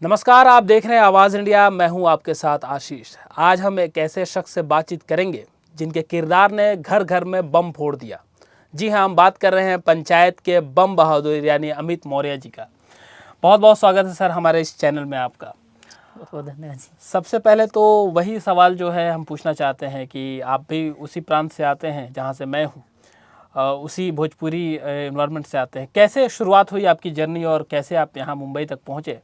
नमस्कार, आप देख रहे हैं आवाज़ इंडिया। मैं हूं आपके साथ आशीष। आज हम एक ऐसे शख्स से बातचीत करेंगे जिनके किरदार ने घर घर में बम फोड़ दिया। जी हां, हम बात कर रहे हैं पंचायत के बम बहादुर यानी अमित मौर्य जी का। बहुत बहुत स्वागत है सर हमारे इस चैनल में आपका। बहुत बहुत धन्यवाद जी। सबसे पहले तो वही सवाल जो है हम पूछना चाहते हैं कि आप भी उसी प्रांत से आते हैं जहाँ से मैं हूँ, उसी भोजपुरी इन्वायरमेंट से आते हैं। कैसे शुरुआत हुई आपकी जर्नी और कैसे आप यहाँ मुंबई तक पहुँचे,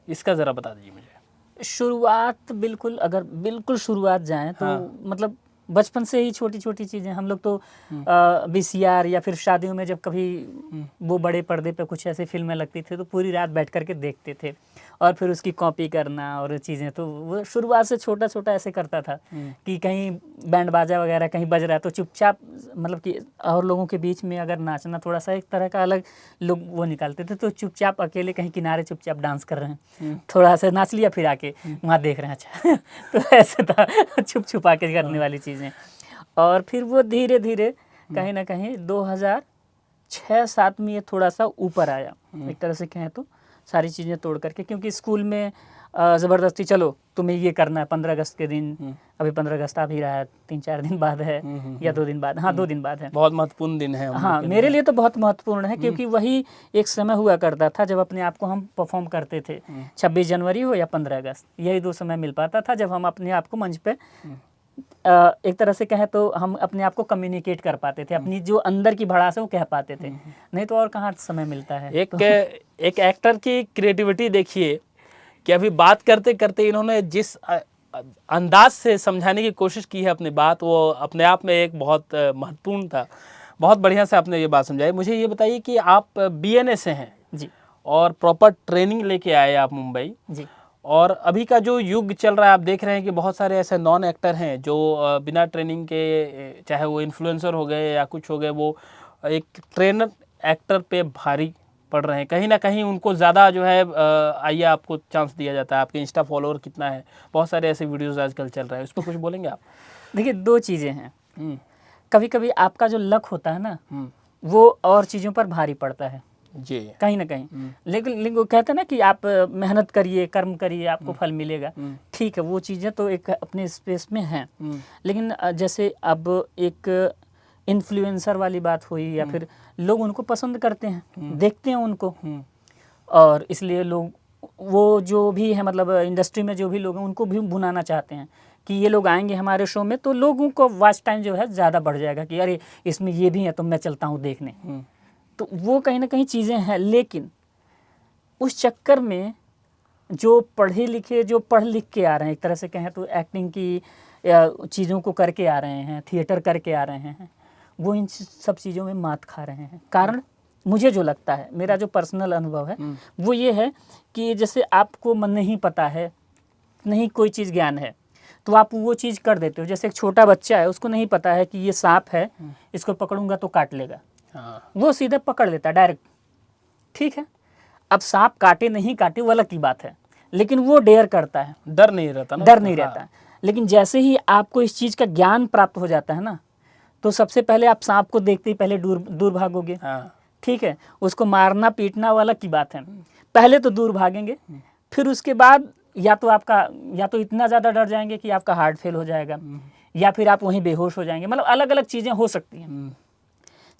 इसका ज़रा बता दीजिए मुझे। शुरुआत बिल्कुल शुरुआत जाएं तो हाँ। मतलब बचपन से ही छोटी छोटी चीज़ें हम लोग तो वीसीआर या फिर शादियों में जब कभी वो बड़े पर्दे पे कुछ ऐसे फिल्में लगती थी तो पूरी रात बैठ करके देखते थे और फिर उसकी कॉपी करना और चीज़ें। तो वो शुरुआत से छोटा छोटा ऐसे करता था कि कहीं बैंड बाजा वगैरह कहीं बज रहा है तो चुपचाप, मतलब कि और लोगों के बीच में अगर नाचना थोड़ा सा एक तरह का अलग लोग वो निकालते थे, तो चुपचाप अकेले कहीं किनारे चुपचाप डांस कर रहे हैं, थोड़ा सा नाच लिया फिर आके वहाँ देख रहे हैं। अच्छा तो ऐसे था छुप छुपा के करने वाली चीज़ें। और फिर वो धीरे धीरे कहीं ना कहीं 2006-07 में ये थोड़ा सा ऊपर आया, एक तरह से कहें तो सारी चीज़ें तोड़ करके। क्योंकि स्कूल में ज़बरदस्ती चलो तुम्हें ये करना है 15 अगस्त के दिन, अभी 15 अगस्त आ भी रहा है, 3-4 दिन बाद है या 2 दिन बाद, हाँ 2 दिन बाद है। बहुत महत्वपूर्ण दिन है हम लोग हाँ के मेरे लिए। लिए तो बहुत महत्वपूर्ण है क्योंकि वही एक समय हुआ करता था जब अपने आप को हम परफॉर्म करते थे। 26 जनवरी हो या 15 अगस्त, यही दो समय मिल पाता था जब हम अपने आप को मंच पे एक तरह से कहें तो हम अपने आप को कम्युनिकेट कर पाते थे, अपनी जो अंदर की भड़ास है वो कह पाते थे। नहीं तो और कहाँ समय मिलता है। एक एक्टर की क्रिएटिविटी देखिए कि अभी बात करते करते इन्होंने जिस अंदाज से समझाने की कोशिश की है अपनी बात, वो अपने आप में एक बहुत महत्वपूर्ण था। बहुत बढ़िया से आपने ये बात समझाई। मुझे ये बताइए कि आप बीएनए से हैं जी और प्रॉपर ट्रेनिंग लेके आए आप मुंबई जी। और अभी का जो युग चल रहा है आप देख रहे हैं कि बहुत सारे ऐसे नॉन एक्टर हैं जो बिना ट्रेनिंग के, चाहे वो इन्फ्लुएंसर हो गए या कुछ हो गए, वो एक ट्रेनर एक्टर पे भारी पड़ रहे हैं। कहीं ना कहीं उनको ज़्यादा जो है आइए आपको चांस दिया जाता है। आपके इंस्टा फॉलोअर कितना है, बहुत सारे ऐसे वीडियोस आजकल चल रहे हैं, उस पर कुछ बोलेंगे आप? देखिए, दो चीज़ें हैं। कभी कभी आपका जो लक होता है ना वो और चीज़ों पर भारी पड़ता है जी। कहीं ना कहीं। लेकिन वो कहते हैं ना कि आप मेहनत करिए, कर्म करिए, आपको फल मिलेगा। ठीक है, वो चीज़ें तो एक अपने स्पेस में हैं। लेकिन जैसे अब एक इन्फ्लुएंसर वाली बात हुई या फिर लोग उनको पसंद करते हैं, देखते हैं उनको, और इसलिए लोग वो जो भी है मतलब इंडस्ट्री में जो भी लोग हैं उनको भी बुलाना चाहते हैं कि ये लोग आएंगे हमारे शो में तो लोगों को वॉच टाइम जो है ज़्यादा बढ़ जाएगा कि अरे इसमें ये भी है तो मैं चलता हूँ देखने। तो वो कहीं ना कहीं चीज़ें हैं। लेकिन उस चक्कर में जो पढ़े लिखे, जो पढ़ लिख के आ रहे हैं, एक तरह से कहें तो एक्टिंग की चीज़ों को करके आ रहे हैं, थिएटर करके आ रहे हैं, वो इन सब चीज़ों में मात खा रहे हैं। कारण मुझे जो लगता है, मेरा जो पर्सनल अनुभव है वो ये है कि जैसे आपको मन नहीं पता है, नहीं कोई चीज़ ज्ञान है, तो आप वो चीज़ कर देते हो। जैसे एक छोटा बच्चा है, उसको नहीं पता है कि ये सांप है, इसको पकड़ूंगा तो काट लेगा, वो सीधे पकड़ लेता है डायरेक्ट। ठीक है, अब सांप काटे नहीं काटे वो अलग की बात है, लेकिन वो डेयर करता है, डर नहीं रहता ना, डर नहीं रहता। लेकिन जैसे ही आपको इस चीज़ का ज्ञान प्राप्त हो जाता है ना, तो सबसे पहले आप सांप को देखते ही पहले दूर भागोगे। ठीक है, उसको मारना पीटना वाला की बात है, पहले तो दूर भागेंगे, फिर उसके बाद या तो इतना ज़्यादा डर जाएंगे कि आपका हार्ट फेल हो जाएगा, या फिर आप वहीं बेहोश हो जाएंगे। मतलब अलग अलग चीज़ें हो सकती हैं।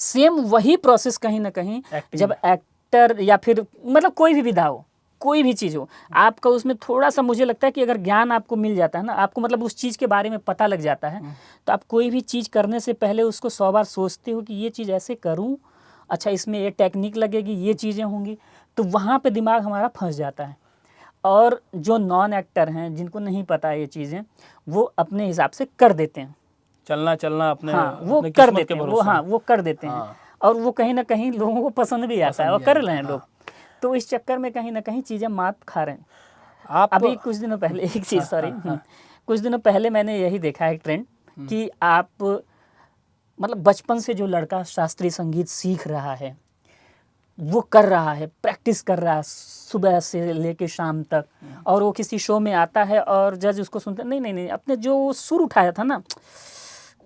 सेम वही प्रोसेस कहीं ना कहीं जब एक्टर या फिर मतलब कोई भी विधा हो, कोई भी चीज़ हो, आपका उसमें थोड़ा सा मुझे लगता है कि अगर ज्ञान आपको मिल जाता है ना, आपको मतलब उस चीज़ के बारे में पता लग जाता है, तो आप कोई भी चीज़ करने से पहले उसको 100 बार सोचते हो कि ये चीज़ ऐसे करूं, अच्छा इसमें ये टेक्निक लगेगी, ये चीज़ें होंगी, तो वहाँ पे दिमाग हमारा फंस जाता है। और जो नॉन एक्टर हैं, जिनको नहीं पता है ये चीज़ें, वो अपने हिसाब से कर देते हैं, चलना अपने, हाँ वो अपने कर किस्मत देते के हैं, भरोसे। वो कर देते हैं। और वो कहीं ना कहीं लोगों को पसंद भी आता है और कर रहे हैं लोग। तो इस चक्कर में कहीं ना कहीं चीज़ें मात खा रहे हैं। आप अभी कुछ दिनों पहले एक चीज़ कुछ दिनों पहले मैंने यही देखा है ट्रेंड कि आप मतलब बचपन से जो लड़का शास्त्रीय संगीत सीख रहा है, वो कर रहा है, प्रैक्टिस कर रहा है सुबह से लेके शाम तक, और वो किसी शो में आता है और जज उसको सुनते नहीं, अपने जो सुर उठाया था ना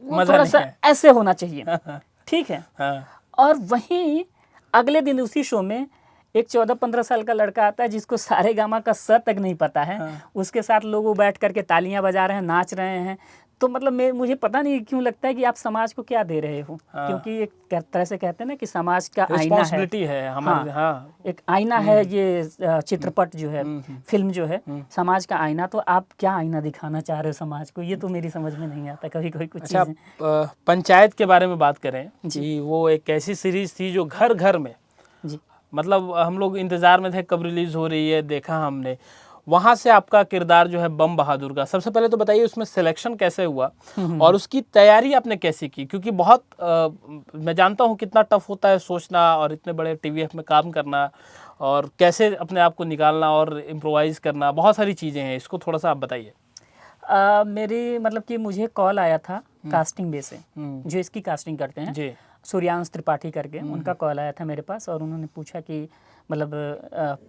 वो थोड़ा सा ऐसे होना चाहिए। ठीक है, और वहीं अगले दिन उसी शो में एक 14-15 साल का लड़का आता है जिसको सारेगामा का स तक नहीं पता है, उसके साथ लोग वो बैठ करके तालियां बजा रहे हैं, नाच रहे हैं। तो मतलब मुझे पता नहीं क्यों लगता है कि आप समाज को क्या दे रहे हो, क्योंकि एक तरह से कहते हैं ना कि समाज का आईना है, रिस्पॉन्सिबिलिटी है हमारे। हाँ, एक आईना है ये चित्रपट जो है, फिल्म जो है, समाज का आईना। तो आप क्या आईना दिखाना चाह रहे हो समाज को, ये तो मेरी समझ में नहीं आता कभी कभी कुछ अच्छा, चीज़ें। पंचायत के बारे में बात करें कि वो एक ऐसी सीरीज थी जो घर घर में, जी, मतलब हम लोग इंतजार में थे कब रिलीज हो रही है, देखा हमने। वहाँ से आपका किरदार जो है बम बहादुर का, सबसे पहले तो बताइए उसमें सिलेक्शन कैसे हुआ और उसकी तैयारी आपने कैसी की, क्योंकि बहुत मैं जानता हूँ कितना टफ होता है सोचना और इतने बड़े टीवीएफ में काम करना और कैसे अपने आप को निकालना और इम्प्रोवाइज करना, बहुत सारी चीज़ें हैं, इसको थोड़ा सा आप बताइए। मेरी मतलब कि मुझे कॉल आया था कास्टिंग बे से, जो इसकी कास्टिंग करते हैं जी, सूर्यांश त्रिपाठी करके, उनका कॉल आया था मेरे पास और उन्होंने पूछा कि मतलब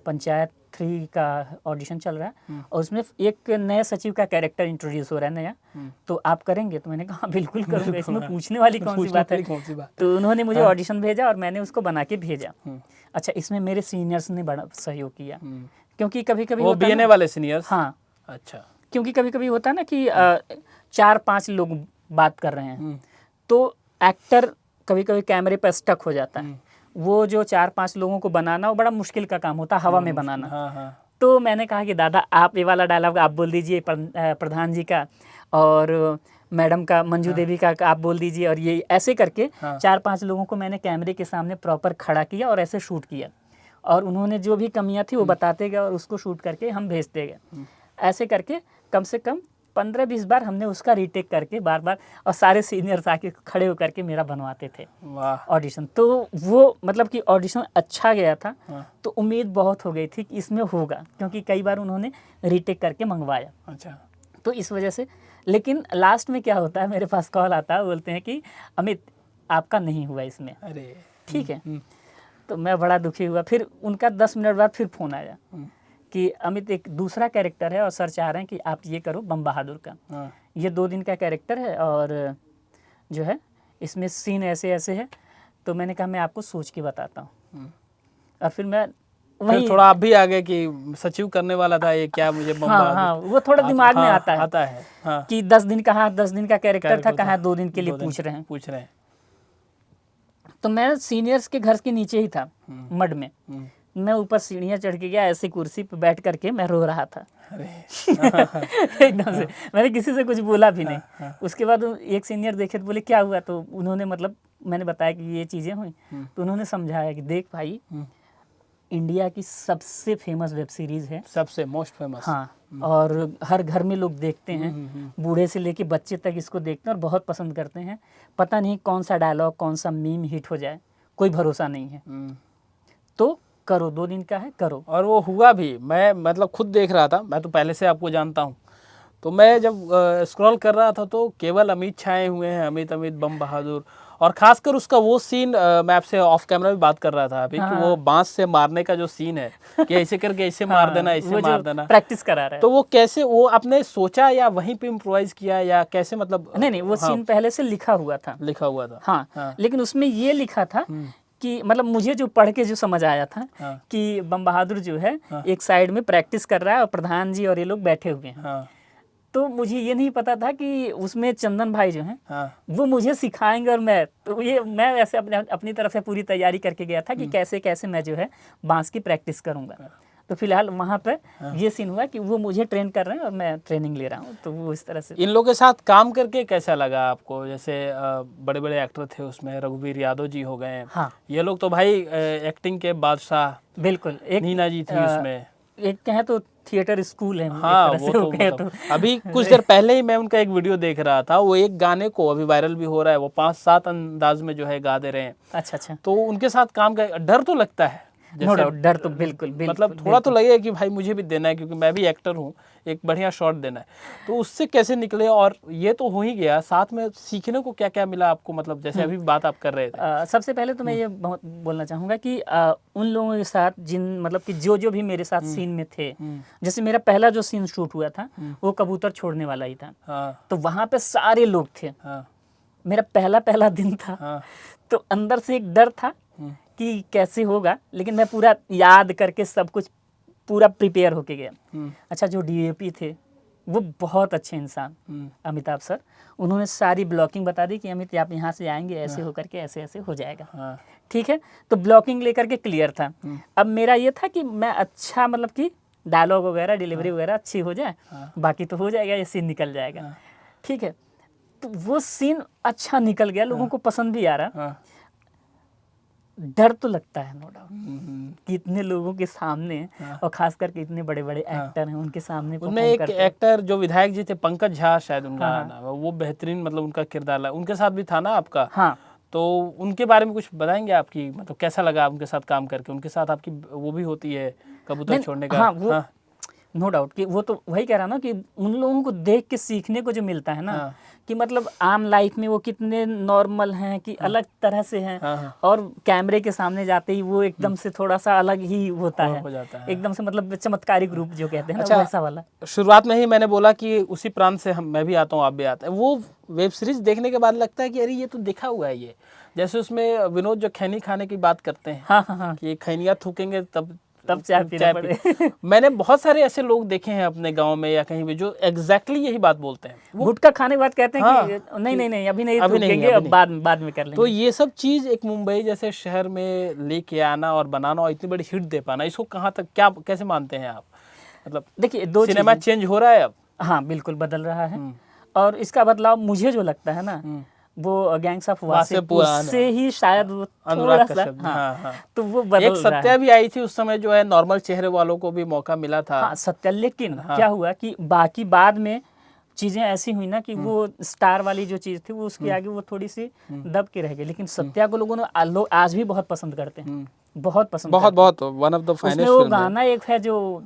पंचायत 3 का ऑडिशन चल रहा है और उसमें एक नए सचिव का कैरेक्टर इंट्रोड्यूस हो रहा है नया, तो आप करेंगे? तो मैंने कहा बिल्कुल करूँगा, इसमें पूछने वाली कौन सी बात है। तो उन्होंने मुझे ऑडिशन भेजा और मैंने उसको बना के भेजा। अच्छा, इसमें मेरे सीनियर्स ने बड़ा सहयोग किया, क्योंकि कभी कभी वो बीएनए वाले सीनियर्स। हाँ, अच्छा, क्योंकि कभी कभी होता है ना कि 4-5 लोग बात कर रहे हैं, तो एक्टर कभी कभी कैमरे पर स्टक हो जाता है। वो जो 4-5 लोगों को बनाना वो बड़ा मुश्किल का काम होता है, हवा में बनाना। हाँ हाँ, तो मैंने कहा कि दादा आप ये वाला डायलॉग आप बोल दीजिए प्रधान जी का, और मैडम का, मंजू देवी का आप बोल दीजिए, और ये ऐसे करके 4-5 लोगों को मैंने कैमरे के सामने प्रॉपर खड़ा किया और ऐसे शूट किया, और उन्होंने जो भी कमियां थी वो बताते गए और उसको शूट करके हम भेजते गए। ऐसे करके कम से कम 15-20 बार हमने उसका रीटेक करके बार बार, और सारे सीनियर्स आके खड़े होकर के मेरा बनवाते थे ऑडिशन। तो वो मतलब कि ऑडिशन अच्छा गया था, तो उम्मीद बहुत हो गई थी कि इसमें होगा, क्योंकि कई बार उन्होंने रीटेक करके मंगवाया। अच्छा, तो इस वजह से, लेकिन लास्ट में क्या होता है, मेरे पास कॉल आता है, बोलते हैं कि अमित आपका नहीं हुआ इसमें। अरे ठीक है, तो मैं बड़ा दुखी हुआ। फिर उनका 10 मिनट बाद फिर फ़ोन आया कि अमित एक दूसरा कैरेक्टर है और सर चाह रहे हैं कि आप ये करो बम बहादुर का, ये 2 दिन का कैरेक्टर है और जो है इसमें सीन ऐसे ऐसे है। तो मैंने कहा मैं आपको सोच के बताता हूँ, और फिर मैं वही थोड़ा आप भी आ गए कि सचिव करने वाला था ये, क्या मुझे बम बहादुर। हाँ, वो थोड़ा दिमाग में आता है हाँ, कि 10 दिन कहाँ, 10 दिन का कैरेक्टर था, कहाँ 2 दिन के लिए पूछ रहे हैं। तो मैं सीनियर्स के घर के नीचे ही था, मड में। मैं ऊपर सीढ़ियाँ चढ़ के गया, ऐसी कुर्सी पे बैठ करके मैं रो रहा था। एकदम से मैंने किसी से कुछ बोला भी नहीं। उसके बाद एक सीनियर देखे तो बोले क्या हुआ, तो उन्होंने मतलब मैंने बताया कि ये चीज़ें हुई, तो उन्होंने समझाया कि देख भाई, इंडिया की सबसे फेमस वेब सीरीज़ है, सबसे मोस्ट फेमस। हाँ, और हर घर में लोग देखते हैं, बूढ़े से लेके बच्चे तक इसको देखते हैं और बहुत पसंद करते हैं। पता नहीं कौन सा डायलॉग, कौन सा मीम हिट हो जाए, कोई भरोसा नहीं है। तो करो, 2 दिन का है, करो। और वो हुआ भी। मैं मतलब खुद देख रहा था, मैं तो पहले से आपको जानता हूँ, तो मैं जब स्क्रॉल कर रहा था तो केवल अमित छाए हुए हैं, अमित अमित बम बहादुर। और खासकर उसका वो सीन, मैं आपसे ऑफ कैमरा भी बात कर रहा था अभी, कि वो बांस से मारने का जो सीन है कि ऐसे करके ऐसे मार देना, ऐसे मार देना, प्रैक्टिस करा रहा है। तो वो कैसे, वो आपने सोचा या वहीं पे इम्प्रोवाइज किया या कैसे, मतलब? नहीं, वो सीन पहले से लिखा हुआ था। लिखा हुआ था, हाँ। लेकिन उसमें ये लिखा था कि मतलब मुझे जो पढ़ के जो समझ आया था कि बम बहादुर जो है एक साइड में प्रैक्टिस कर रहा है और प्रधान जी और ये लोग बैठे हुए हैं। तो मुझे ये नहीं पता था कि उसमें चंदन भाई जो हैं वो मुझे सिखाएंगे, और मैं वैसे अपनी तरफ से पूरी तैयारी करके गया था कि कैसे कैसे मैं जो है बांस की प्रैक्टिस करूँगा। तो फिलहाल वहाँ पे ये सीन हुआ कि वो मुझे ट्रेन कर रहे हैं और मैं ट्रेनिंग ले रहा हूँ, तो वो इस तरह से। इन लोगों के साथ काम करके कैसा लगा आपको? जैसे बड़े बड़े एक्टर थे उसमें, रघुवीर यादव जी हो गए, हाँ, ये लोग तो भाई एक्टिंग के बादशाह। बिल्कुल। एक नीना जी थी उसमें, एक कहें तो थिएटर स्कूल है। हाँ, वो तो मतलब अभी कुछ देर पहले ही मैं उनका एक वीडियो देख रहा था, वो एक गाने को अभी वायरल भी हो रहा है, वो 5-7 अंदाज में जो है गा दे रहे हैं। अच्छा। तो उनके साथ काम कर, डर तो लगता है, नो डाउट, डर तो बिल्कुल मतलब थोड़ा तो लगेगा कि भाई मुझे भी देना है, क्योंकि मैं भी एक्टर हूँ, एक बढ़िया शॉट देना है। तो उससे कैसे निकले? और ये तो हो ही गया, साथ में सीखने को क्या क्या मिला आपको, मतलब जैसे अभी बात आप कर रहे थे। सबसे पहले तो मैं ये बहुत बोलना चाहूँगा कि उन लोगों के साथ जिन मतलब कि जो भी मेरे साथ सीन में थे, जैसे मेरा पहला जो सीन शूट हुआ था वो कबूतर छोड़ने वाला ही था। तो वहाँ पे सारे लोग थे, मेरा पहला दिन था। तो अंदर से एक डर था कि कैसे होगा, लेकिन मैं पूरा याद करके सब कुछ पूरा प्रिपेयर होके गया। अच्छा, जो डीएपी थे वो बहुत अच्छे इंसान, अमिताभ सर, उन्होंने सारी ब्लॉकिंग बता दी कि अमित आप यहाँ से आएंगे, ऐसे होकर के ऐसे ऐसे हो जाएगा। ठीक है, तो ब्लॉकिंग लेकर के क्लियर था। अब मेरा ये था कि मैं अच्छा मतलब कि डायलॉग वगैरह डिलीवरी वगैरह अच्छी हो जाए, बाकी तो हो जाएगा, ये सीन निकल जाएगा। ठीक है, तो वो सीन अच्छा निकल गया, लोगों को पसंद भी आ रहा। डर तो लगता है नो डाउट कि इतने लोगों के सामने, और खास करके इतने बड़े बड़े एक्टर हैं उनके सामने। उनमें एक एक्टर जो विधायक जी थे, पंकज झा शायद उनका नाम है, वो बेहतरीन मतलब उनका किरदार उनके साथ भी था ना आपका। हाँ, तो उनके बारे में कुछ बताएंगे, आपकी मतलब कैसा लगा उनके साथ काम करके? उनके साथ आपकी वो भी होती है कबूतर छोड़ने का? हाँ, वो नो डाउट कि वो तो वही कह रहा ना कि उन लोगों को देख के सीखने को जो मिलता है ना, कि मतलब आम लाइफ में वो कितने नॉर्मल हैं, कि अलग तरह से हैं, और कैमरे के सामने जाते ही वो एकदम से थोड़ा सा अलग ही होता है, हो जाता है एकदम से मतलब चमत्कारिक रूप जो कहते हैं ना। अच्छा, वैसा वाला। शुरुआत में ही मैंने बोला कि उसी प्रांत से मैं भी आता हूँ, आप भी आते हैं। वो वेब सीरीज देखने के बाद लगता है कि अरे ये तो देखा हुआ है ये। जैसे उसमें विनोद जो खैनी खाने की बात करते हैं, हाँ, कि खैनियाँ थूकेंगे तब चाय पीना पड़े। मैंने बहुत सारे ऐसे लोग देखे हैं अपने गांव में या कहीं भी जो एग्जैक्टली यही बात बोलते हैं। वो गुटखा खाने के बाद कहते हैं कि हाँ, नहीं अभी नहीं अभी नहीं, थूकेंगे, अभी अब नहीं। बाद में कर लेंगे। तो ये सब चीज एक मुंबई जैसे शहर में लेके आना और बनाना और इतनी बड़ी हिट दे पाना, इसको कहाँ तक क्या कैसे मानते हैं आप? मतलब देखिए, दो सिनेमा चेंज हो रहा है अब। हाँ, बिल्कुल बदल रहा है, और इसका बदलाव मुझे जो लगता है ना, वो गैंग्स ऑफ वासेपुर से ही शायद वो थोड़ा सा, हाँ, तो वो बदल एक सत्या भी आई थी उस समय, जो है नॉर्मल चेहरे वालों को भी मौका मिला था। हाँ, सत्या। लेकिन क्या हुआ कि बाकी बाद में चीजें ऐसी हुई ना कि वो स्टार वाली जो चीज थी वो उसके आगे वो थोड़ी सी दब के रह गई। लेकिन सत्या को लोगों ने लोग आज भी बहुत पसंद करते हैं, बहुत पसंद, बहुत one of the finest film. वो गाना एक है जो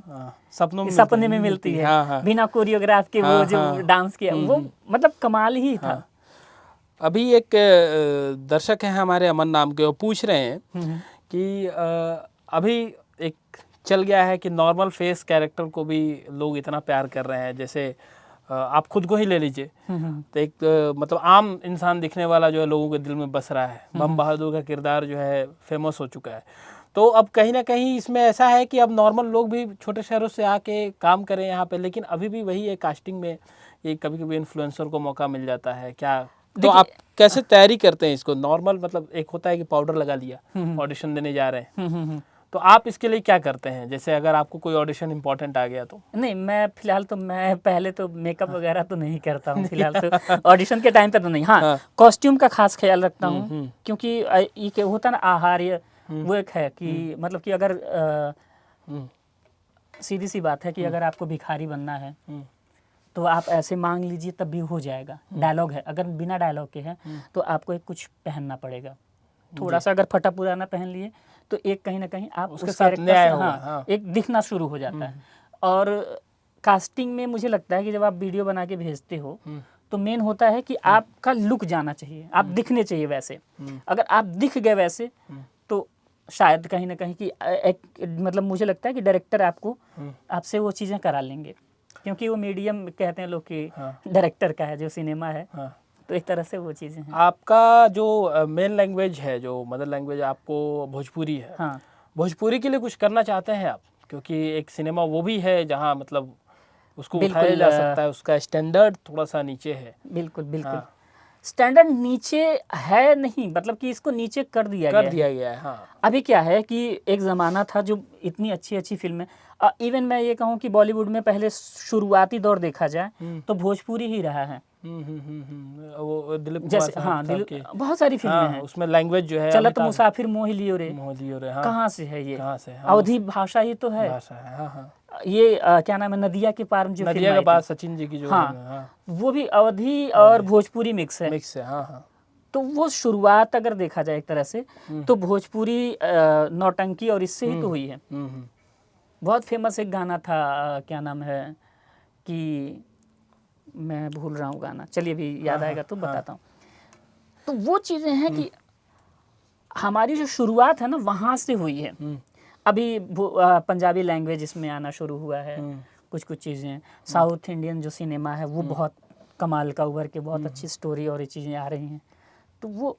सपने में मिलती है, बिना कोरियोग्राफ के वो जो डांस किया, वो मतलब कमाल ही था। अभी एक दर्शक हैं हमारे अमन नाम के, वो पूछ रहे हैं कि अभी एक चल गया है कि नॉर्मल फेस कैरेक्टर को भी लोग इतना प्यार कर रहे हैं। जैसे आप खुद को ही ले लीजिए, तो एक मतलब आम इंसान दिखने वाला जो है लोगों के दिल में बस रहा है। बम बहादुर का किरदार जो है फेमस हो चुका है। तो अब कहीं ना कहीं इसमें ऐसा है कि अब नॉर्मल लोग भी छोटे शहरों से आके काम करें यहाँ पे, लेकिन अभी भी वही है कास्टिंग में ये कभी कभी इन्फ्लुएंसर को मौका मिल जाता है क्या? तो आप कैसे तैयारी करते हैं इसको? नॉर्मल मतलब एक होता है कि पाउडर लगा लिया, ऑडिशन देने जा रहे हैं, तो आप इसके लिए क्या करते हैं? जैसे अगर आपको कोई ऑडिशन इंपॉर्टेंट आ गया तो? नहीं, मैं फिलहाल तो मैं पहले तो मेकअप वगैरह तो नहीं करता हूँ फिलहाल तो, ऑडिशन के टाइम पे तो नहीं। हाँ, कॉस्ट्यूम का खास ख्याल रखता हूँ, क्योंकि ये होता ना आहार्य, वो एक है कि मतलब कि अगर सीधी सी बात है कि अगर आपको भिखारी बनना है तो आप ऐसे मांग लीजिए तब भी हो जाएगा। डायलॉग है, अगर बिना डायलॉग के है तो आपको एक कुछ पहनना पड़ेगा। थोड़ा सा अगर फटा पुराना पहन लिए तो एक कहीं ना कहीं आप उसके उस साथ कैरेक्टर न्याय से होगा, एक दिखना शुरू हो जाता है। और कास्टिंग में मुझे लगता है कि जब आप वीडियो बना के भेजते हो तो मेन होता है कि आपका लुक जाना चाहिए, आप दिखने चाहिए वैसे। अगर आप दिख गए वैसे तो शायद कहीं ना कहीं कि मतलब मुझे लगता है कि डायरेक्टर आपको आपसे वो चीज़ें करा लेंगे, क्योंकि वो मीडियम कहते हैं लोग कि डायरेक्टर का है जो सिनेमा है, तो एक तरह से वो चीज़ें हैं। आपका जो मेन लैंग्वेज है, जो मदर लैंग्वेज आपको भोजपुरी है, हाँ, भोजपुरी के लिए कुछ करना चाहते हैं आप? क्योंकि एक सिनेमा वो भी है जहाँ मतलब उसको उठाया जा सकता है, उसका स्टैंडर्ड थोड़ा सा नीचे है। बिल्कुल स्टैंडर्ड नीचे है नहीं, मतलब कि इसको नीचे कर दिया गया है। हाँ, अभी क्या है कि एक ज़माना था जो इतनी अच्छी अच्छी फिल्में, इवन मैं ये कहूँ कि बॉलीवुड में पहले शुरुआती दौर देखा जाए तो भोजपुरी ही रहा है। वो दिलीप कुमार जैसे साहब के बहुत सारी फिल्में हैं, उसमें लैंग्वेज जो है चलत मुसाफिर मोह लियो रे, कहाँ से है ये? कहाँ से? अवधी भाषा ही तो है। भाषा है, हाँ। ये क्या नाम है, नदिया के पार में जो नदिया के पास सचिन जी की जो वो भी अवधी और भोजपुरी मिक्स है। हाँ। तो वो शुरुआत अगर देखा जाए एक तरह से तो भोजपुरी नौटंकी और इससे ही तो हुई है। बहुत फेमस एक गाना था, क्या नाम है कि मैं भूल रहा हूँ गाना, चलिए अभी याद आएगा तो बताता हूँ। तो वो चीज़ें हैं कि हमारी जो शुरुआत है ना वहाँ से हुई है। अभी पंजाबी लैंग्वेज इसमें आना शुरू हुआ है, कुछ चीज़ें। साउथ इंडियन जो सिनेमा है वो बहुत कमाल का उभर के बहुत अच्छी स्टोरी और ये चीज़ें आ रही हैं। तो वो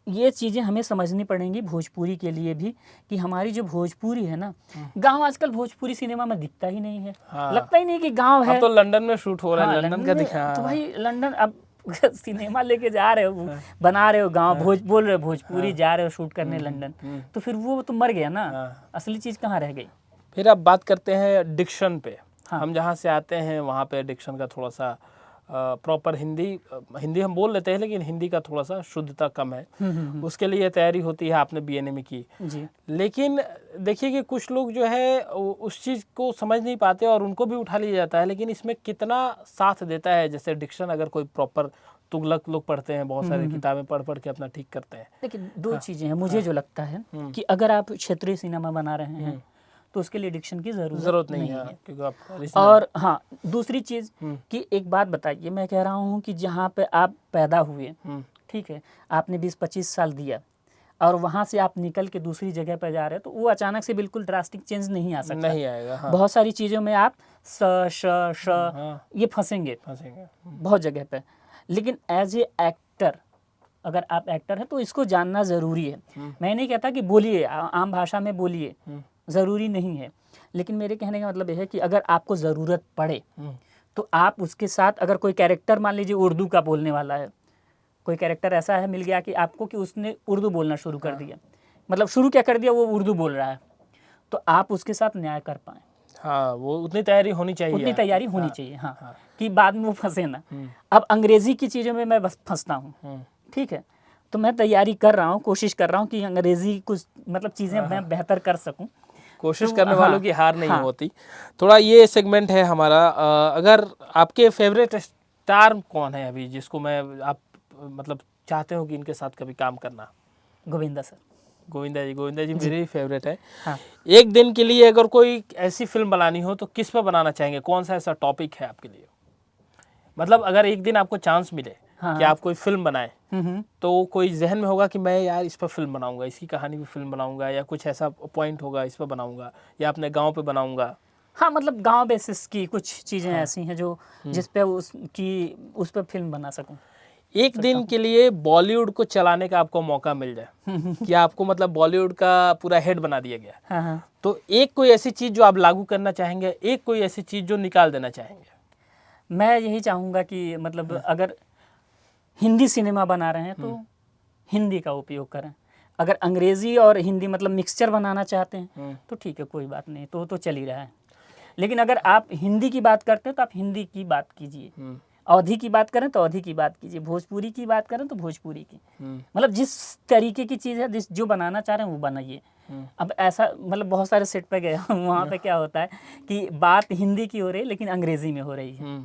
ये चीज़ें हमें समझनी पड़ेंगी भोजपुरी के लिए भी, कि हमारी जो भोजपुरी है ना, गांव आजकल भोजपुरी सिनेमा में दिखता ही नहीं है। हाँ। लगता ही नहीं कि गांव है। अब तो लंदन में शूट हो रहा है, हाँ, लंदन का दिखा। तो भाई लंदन अब सिनेमा लेके जा रहे हो, बना रहे हो गांव, बोल रहे हो भोजपुरी, जा रहे हो शूट करने लंदन, तो फिर वो तो मर गया ना, असली चीज़ कहाँ रह गई। फिर अब बात करते हैं डिक्शन पे। हाँ। हम जहाँ से आते हैं वहाँ पे डिक्शन का थोड़ा सा प्रॉपर हिंदी हम बोल लेते हैं, लेकिन हिंदी का थोड़ा सा शुद्धता कम है। उसके लिए तैयारी होती है, आपने बीएनए में की जी। लेकिन देखिए कि कुछ लोग जो है उस चीज़ को समझ नहीं पाते और उनको भी उठा लिया जाता है, लेकिन इसमें कितना साथ देता है। जैसे डिक्शन अगर कोई प्रॉपर, तुगलक लोग पढ़ते हैं, बहुत सारी किताबें पढ़ के अपना ठीक करते हैं। लेकिन दो चीज़ें हैं मुझे जो लगता है कि अगर आप क्षेत्रीय सिनेमा बना रहे हैं तो उसके लिए डिक्शन की ज़रूरत नहीं है, क्योंकि आप और हाँ, दूसरी चीज़ कि एक बात बताइए, मैं कह रहा हूँ कि जहाँ पे आप पैदा हुए, ठीक है, आपने 20-25 साल दिया और वहाँ से आप निकल के दूसरी जगह पर जा रहे हैं, तो वो अचानक से बिल्कुल ड्रास्टिक चेंज नहीं आ सकता, नहीं आएगा। हाँ। बहुत सारी चीज़ों में आप ये फंसेंगे बहुत जगह पे। लेकिन एज ए एक्टर, अगर आप एक्टर हैं तो इसको जानना ज़रूरी है। मैं नहीं कहता कि बोलिए, आम भाषा में बोलिए, ज़रूरी नहीं है, लेकिन मेरे कहने का मतलब यह है कि अगर आपको ज़रूरत पड़े तो आप उसके साथ, अगर कोई कैरेक्टर मान लीजिए उर्दू का बोलने वाला है, कोई कैरेक्टर ऐसा है मिल गया कि आपको कि उसने उर्दू बोलना शुरू कर दिया, मतलब शुरू क्या कर दिया, वो उर्दू बोल रहा है, तो आप उसके साथ न्याय कर पाएँ। हाँ, वो उतनी तैयारी होनी चाहिए, उतनी तैयारी होनी चाहिए। हाँ, कि बाद में वो फंसे ना। अब अंग्रेज़ी की चीज़ों में मैं बस फंसता हूँ, ठीक है, तो मैं तैयारी कर रहा हूँ, कोशिश कर रहा हूँ कि अंग्रेज़ी कुछ मतलब चीज़ें मैं बेहतर कर सकूँ। कोशिश करने वालों की हार नहीं होती। थोड़ा ये सेगमेंट है हमारा। अगर आपके फेवरेट स्टार कौन है अभी, जिसको आप मतलब चाहते हो कि इनके साथ कभी काम करना? गोविंदा सर। गोविंदा जी मेरे भी फेवरेट है। हाँ। एक दिन के लिए अगर कोई ऐसी फिल्म बनानी हो तो किस पर बनाना चाहेंगे? कौन सा ऐसा टॉपिक है आपके लिए? मतलब अगर एक दिन आपको चांस मिले कि आप कोई फिल्म बनाए, तो कोई जहन में होगा कि मैं यार इस पर फिल्म बनाऊंगा, इसकी कहानी पे फिल्म बनाऊंगा, या कुछ ऐसा पॉइंट होगा इस पर बनाऊंगा, या अपने गांव पे बनाऊंगा? हाँ, मतलब गांव बेसिस की कुछ चीज़ें ऐसी हैं जो जिस पे उस पर फिल्म बना सकूं। एक दिन के लिए बॉलीवुड को चलाने का आपको मौका मिल जाए कि आपको मतलब बॉलीवुड का पूरा हेड बना दिया गया, हाँ। तो एक कोई ऐसी चीज़ जो आप लागू करना चाहेंगे, एक कोई ऐसी चीज़ जो निकाल देना चाहेंगे? मैं यही चाहूँगा कि मतलब अगर हिंदी सिनेमा बना रहे हैं तो हिंदी का उपयोग करें। अगर अंग्रेज़ी और हिंदी मतलब मिक्सचर बनाना चाहते हैं तो ठीक है, कोई बात नहीं, तो चल ही रहा है। लेकिन अगर आप हिंदी की बात करते हैं तो आप हिंदी की बात कीजिए, अवधी की बात करें तो अवधी की बात कीजिए, भोजपुरी की बात करें तो भोजपुरी की, मतलब जिस तरीके की चीज़ है, जो बनाना चाह रहे हैं वो बनाइए। अब ऐसा मतलब बहुत सारे सेट पे गया वहाँ पे क्या होता है कि बात हिंदी की हो रही है लेकिन अंग्रेज़ी में हो रही है,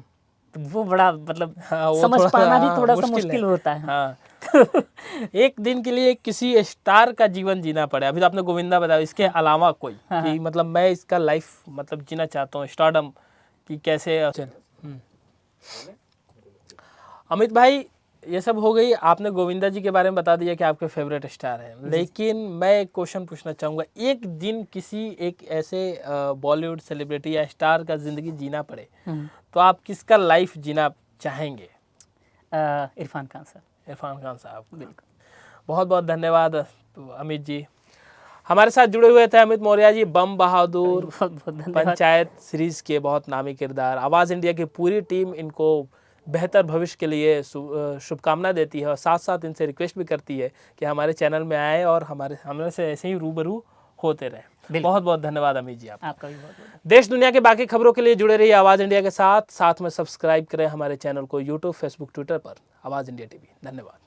तो वो बड़ा मतलब समझ पाना भी थोड़ा सा मुश्किल होता है। हाँ। एक दिन के लिए किसी स्टार का जीवन जीना पड़े, अभी तो आपने गोविंदा बताया, इसके अलावा कोई कि मतलब मैं इसका लाइफ मतलब जीना चाहता हूँ, स्टारडम की कैसे। अमित भाई, ये सब हो गई, आपने गोविंदा जी के बारे में बता दिया कि आपके फेवरेट स्टार हैं, लेकिन मैं एक क्वेश्चन पूछना चाहूँगा, एक दिन किसी एक ऐसे बॉलीवुड सेलिब्रिटी या स्टार का ज़िंदगी जीना पड़े तो आप किसका लाइफ जीना चाहेंगे? इरफान खान सर। इरफान खान साहब, बिल्कुल। बहुत बहुत धन्यवाद अमित जी, हमारे साथ जुड़े हुए थे। अमित मौर्य जी, बम बहादुर, पंचायत सीरीज के बहुत नामी किरदार, आवाज़ इंडिया की पूरी टीम इनको बेहतर भविष्य के लिए शुभकामना देती है और साथ साथ इनसे रिक्वेस्ट भी करती है कि हमारे चैनल में आए और हमारे से ऐसे ही रूबरू होते रहे। बहुत बहुत धन्यवाद अमित जी, आपका भी बहुत। देश दुनिया के बाकी खबरों के लिए जुड़े रहिए आवाज़ इंडिया के साथ में सब्सक्राइब करें हमारे चैनल को यूट्यूब, फेसबुक, ट्विटर पर आवाज़ इंडिया टीवी। धन्यवाद।